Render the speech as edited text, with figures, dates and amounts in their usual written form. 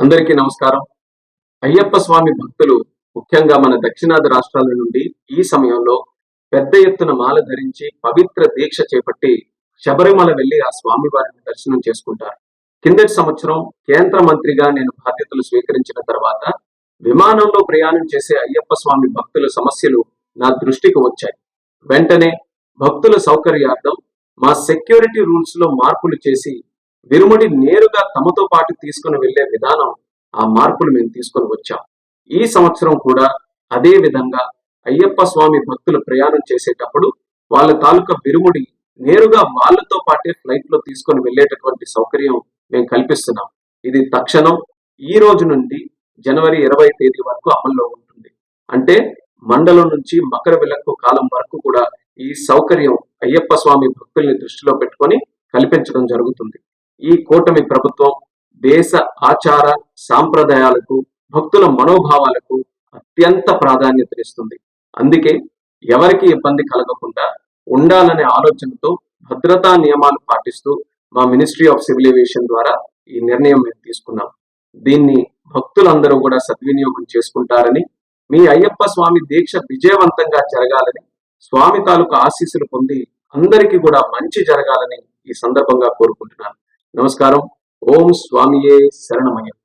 అందరికీ నమస్కారం. అయ్యప్ప స్వామి భక్తులు ముఖ్యంగా మన దక్షిణాది రాష్ట్రాల నుండి ఈ సమయంలో పెద్ద ఎత్తున మాల ధరించి పవిత్ర దీక్ష చేపట్టి శబరిమల వెళ్లి ఆ స్వామి వారిని దర్శనం చేసుకుంటారు. కిందటి సంవత్సరం కేంద్ర మంత్రిగా నేను బాధ్యతలు స్వీకరించిన తర్వాత విమానంలో ప్రయాణం చేసే అయ్యప్ప స్వామి భక్తుల సమస్యలు నా దృష్టికి వచ్చాయి. వెంటనే భక్తుల సౌకర్యార్థం మా సెక్యూరిటీ రూల్స్ లో మార్పులు చేసి విరుముడి నేరుగా తమతో పాటు తీసుకుని వెళ్లే విధానం, ఆ మార్పులు మేము తీసుకొని వచ్చాం. ఈ సంవత్సరం కూడా అదే విధంగా అయ్యప్ప స్వామి భక్తులు ప్రయాణం చేసేటప్పుడు వాళ్ళ తాలూకా విరుముడి నేరుగా వాళ్ళతో పాటే ఫ్లైట్ లో తీసుకొని వెళ్లేటటువంటి సౌకర్యం మేము కల్పిస్తున్నాం. ఇది తక్షణం ఈ రోజు నుండి జనవరి 20 తేదీ వరకు అమల్లో ఉంటుంది. అంటే మండలం నుంచి మకర విలక్కు కాలం వరకు కూడా ఈ సౌకర్యం అయ్యప్ప స్వామి భక్తుల్ని దృష్టిలో పెట్టుకొని కల్పించడం జరుగుతుంది. ఈ కూటమి ప్రభుత్వం దేశ ఆచార సాంప్రదాయాలకు, భక్తుల మనోభావాలకు అత్యంత ప్రాధాన్యతనిస్తుంది. అందుకే ఎవరికి ఇబ్బంది కలగకుండా ఉండాలనే ఆలోచనతో భద్రతా నియమాలు పాటిస్తూ మా మినిస్ట్రీ ఆఫ్ సివిల్ ఏవియేషన్ ద్వారా ఈ నిర్ణయం మేము తీసుకున్నాం. దీన్ని భక్తులందరూ కూడా సద్వినియోగం చేసుకుంటారని, మీ అయ్యప్ప స్వామి దీక్ష విజయవంతంగా జరగాలని, స్వామి తాలూకు ఆశీస్సులు పొంది అందరికీ కూడా మంచి జరగాలని ఈ సందర్భంగా కోరుకుంటున్నాను. నమస్కారం. ఓం స్వామియే శరణమయ్యప్ప.